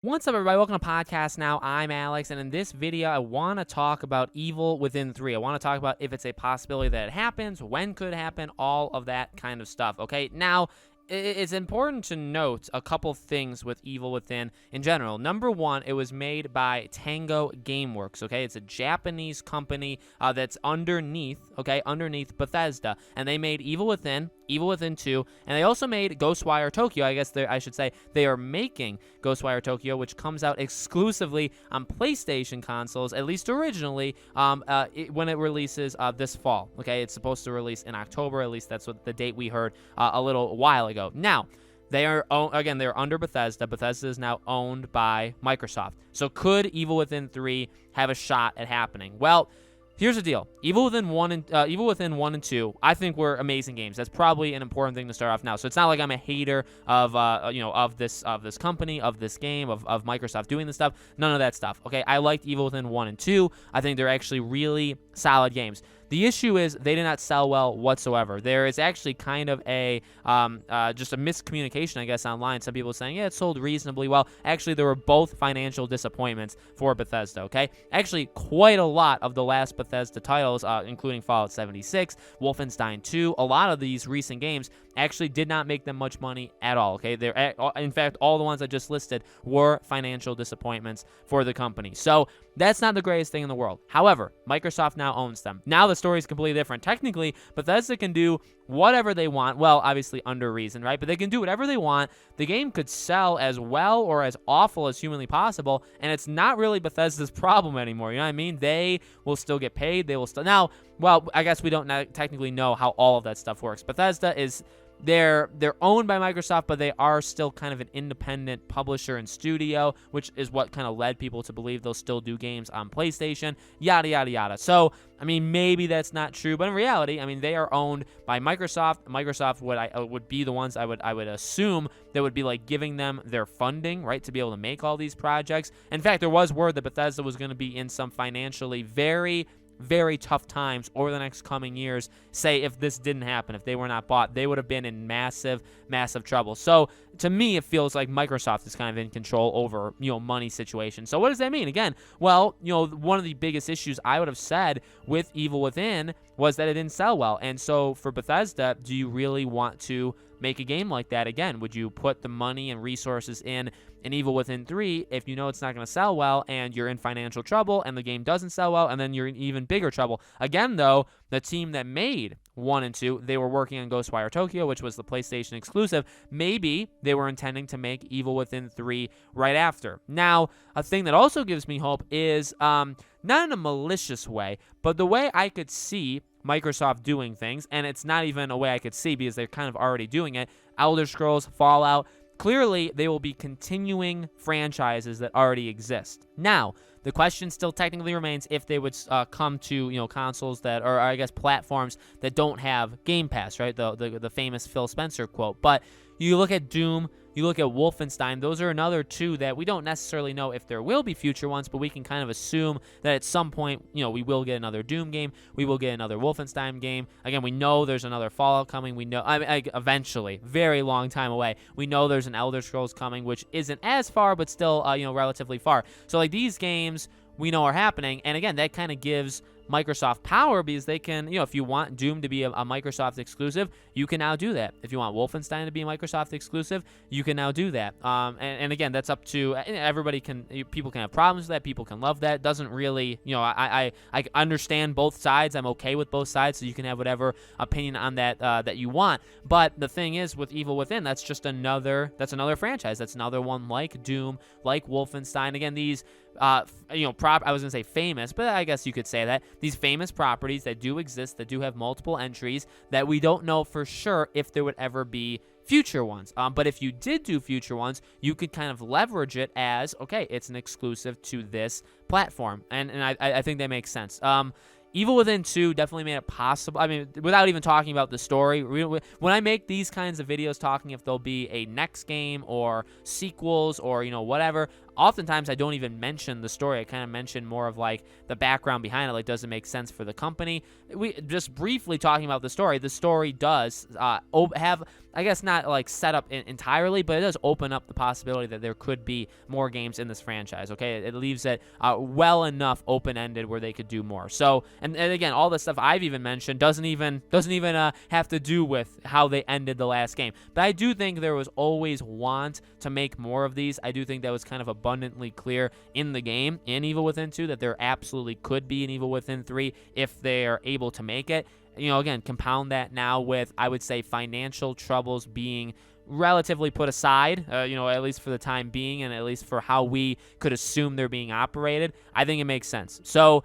What's up, everybody? Welcome to Podcast Now. I'm Alex, and in this video, I want to talk about Evil Within 3. I want to talk about if it's a possibility that it happens, when could it happen, all of that kind of stuff, okay? Now, it's important to note a couple things with Evil Within in general. Number one, it was made by Tango Gameworks, okay? It's a Japanese company that's underneath Bethesda, and they made Evil Within 2, and they also made Ghostwire Tokyo. I should say they are making Ghostwire Tokyo, which comes out exclusively on PlayStation consoles, at least originally, when it releases this fall. Okay, it's supposed to release in October. At least that's what the date we heard a little while ago. Now, they're under Bethesda. Bethesda is now owned by Microsoft. So could Evil Within 3 have a shot at happening? Well, here's the deal. Evil Within 1 and 2, I think were amazing games. That's probably an important thing to start off now. So it's not like I'm a hater of this company, of this game, of Microsoft doing this stuff. None of that stuff. Okay, I liked Evil Within 1 and 2. I think they're actually really solid games. The issue is they did not sell well whatsoever. There is actually kind of a just a miscommunication, I guess, online. Some people saying, yeah, it sold reasonably well. Actually, there were both financial disappointments for Bethesda, okay? Actually, quite a lot of the last Bethesda titles, including Fallout 76, Wolfenstein 2, a lot of these recent games actually did not make them much money at all, okay? In fact, all the ones I just listed were financial disappointments for the company. So that's not the greatest thing in the world. However, Microsoft now owns them. Now the story is completely different. Technically, Bethesda can do whatever they want. Well, obviously under reason, right? But they can do whatever they want. The game could sell as well or as awful as humanly possible, and it's not really Bethesda's problem anymore. You know what I mean? They will still get paid. They will still... Now, well, I guess we don't technically know how all of that stuff works. Bethesda is... They're owned by Microsoft, but they are still kind of an independent publisher and studio, which is what kind of led people to believe they'll still do games on PlayStation, yada, yada, yada. So, I mean, maybe that's not true, but in reality, I mean, they are owned by Microsoft. Microsoft would be the ones I would assume that would be like giving them their funding, right, to be able to make all these projects. In fact, there was word that Bethesda was going to be in some financially very tough times over the next coming years. Say if this didn't happen, if they were not bought, they would have been in massive trouble. So to me, it feels like Microsoft is kind of in control over, money situation. So what does that mean? Again, well, one of the biggest issues I would have said with Evil Within was that it didn't sell well. And so for Bethesda, do you really want to make a game like that again? Would you put the money and resources in an Evil Within 3 if you know it's not going to sell well and you're in financial trouble and the game doesn't sell well and then you're in even bigger trouble? Again, though, the team that made 1 and 2, they were working on Ghostwire Tokyo, which was the PlayStation exclusive. Maybe they were intending to make Evil Within 3 right after. Now, a thing that also gives me hope is, not in a malicious way, but the way I could see Microsoft doing things, and it's not even a way I could see because they're kind of already doing it, Elder Scrolls, Fallout, clearly they will be continuing franchises that already exist. Now, the question still technically remains if they would come to, consoles that, or I guess platforms that don't have Game Pass, right? The famous Phil Spencer quote. But you look at Doom, you look at Wolfenstein, those are another two that we don't necessarily know if there will be future ones, but we can kind of assume that at some point, we will get another Doom game, we will get another Wolfenstein game. Again, we know there's another Fallout coming, we know, eventually, very long time away, we know there's an Elder Scrolls coming, which isn't as far, but still, relatively far. So, like, these games we know are happening, and again, that kind of gives Microsoft power because they can, if you want Doom to be a Microsoft exclusive, you can now do that. If you want Wolfenstein to be a Microsoft exclusive, you can now do that. And again, that's up to everybody. People can have problems with that. People can love that. It doesn't really, I understand both sides. I'm okay with both sides, so you can have whatever opinion on that that you want. But the thing is, with Evil Within, that's another franchise. That's another one like Doom, like Wolfenstein. Again, these I was gonna say famous, but I guess you could say that these famous properties that do exist, that do have multiple entries, that we don't know for sure if there would ever be future ones. But if you did do future ones, you could kind of leverage it as, okay, it's an exclusive to this platform, and I think that makes sense. Evil Within 2 definitely made it possible. I mean, without even talking about the story, when I make these kinds of videos talking if there'll be a next game or sequels or, whatever, oftentimes I don't even mention the story. I kind of mention more of like the background behind it, like does it make sense for the company. We just briefly talking about the story. The story does have I guess not like set up entirely, but it does open up the possibility that there could be more games in this franchise. Okay, it leaves it well enough open-ended where they could do more. So, and again, all the stuff I've even mentioned doesn't even have to do with how they ended the last game. But I do think there was always want to make more of these. I do think that was kind of abundantly clear in the game in Evil Within 2 that there absolutely could be an Evil Within 3 if they are able to make it. You know, again, compound that now with, I would say, financial troubles being relatively put aside, you know, at least for the time being, and at least for how we could assume they're being operated. I think it makes sense. So,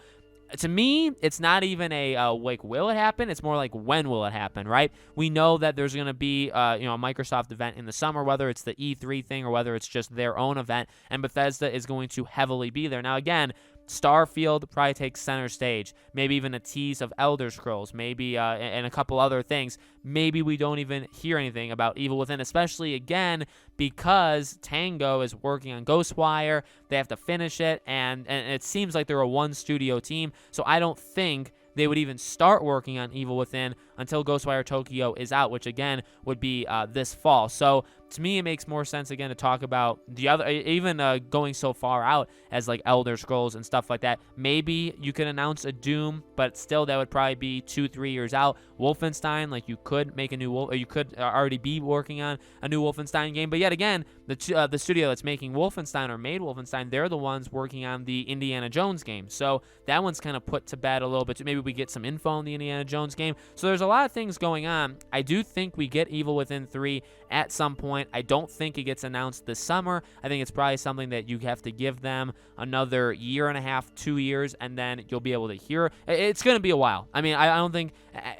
to me, it's not even a like, will it happen? It's more like, when will it happen, right? We know that there's going to be you know, a Microsoft event in the summer, whether it's the E3 thing or whether it's just their own event, and Bethesda is going to heavily be there. Now, again, Starfield probably takes center stage. Maybe even a tease of Elder Scrolls, maybe and a couple other things. Maybe we don't even hear anything about Evil Within, especially, again, because Tango is working on Ghostwire. They have to finish it, and it seems like they're a one-studio team, so I don't think they would even start working on Evil Within until Ghostwire Tokyo is out, which, again, would be this fall. So, to me, it makes more sense, again, to talk about the other, even going so far out as, like, Elder Scrolls and stuff like that. Maybe you could announce a Doom, but still that would probably be 2-3 years out. Wolfenstein, like, you could make a new, or you could already be working on a new Wolfenstein game. But yet again, the studio that's making Wolfenstein or made Wolfenstein, they're the ones working on the Indiana Jones game. So that one's kind of put to bed a little bit. Maybe we get some info on the Indiana Jones game. So there's a lot of things going on. I do think we get Evil Within 3 at some point. I don't think it gets announced this summer. I think it's probably something that you have to give them another year and a half, 2 years, and then you'll be able to hear. It's going to be a while. I mean, I don't think,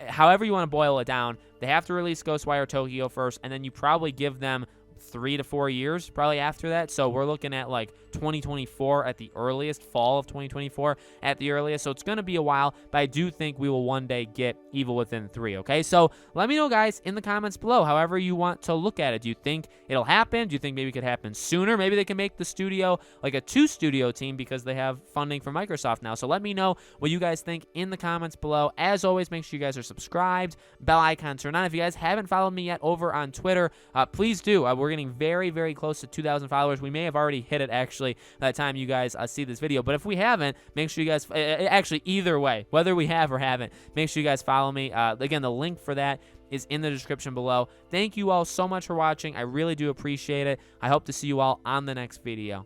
however you want to boil it down, they have to release Ghostwire Tokyo first, and then you probably give them 3 to 4 years probably after that. So we're looking at like 2024 at the earliest, fall of 2024 at the earliest. So it's going to be a while, but I do think we will one day get Evil Within 3, okay? So let me know, guys, in the comments below, however you want to look at it. Do you think it'll happen? Do you think maybe it could happen sooner? Maybe they can make the studio like a 2-studio team because they have funding from Microsoft now. So let me know what you guys think in the comments below. As always, make sure you guys are subscribed, bell icon turned on. If you guys haven't followed me yet over on Twitter, please do. We're getting very, very close to 2,000 followers. We may have already hit it, actually, by the time you guys see this video. But if we haven't, make sure you guys, actually, either way, whether we have or haven't, make sure you guys follow me. Again, the link for that is in the description below. Thank you all so much for watching. I really do appreciate it. I hope to see you all on the next video.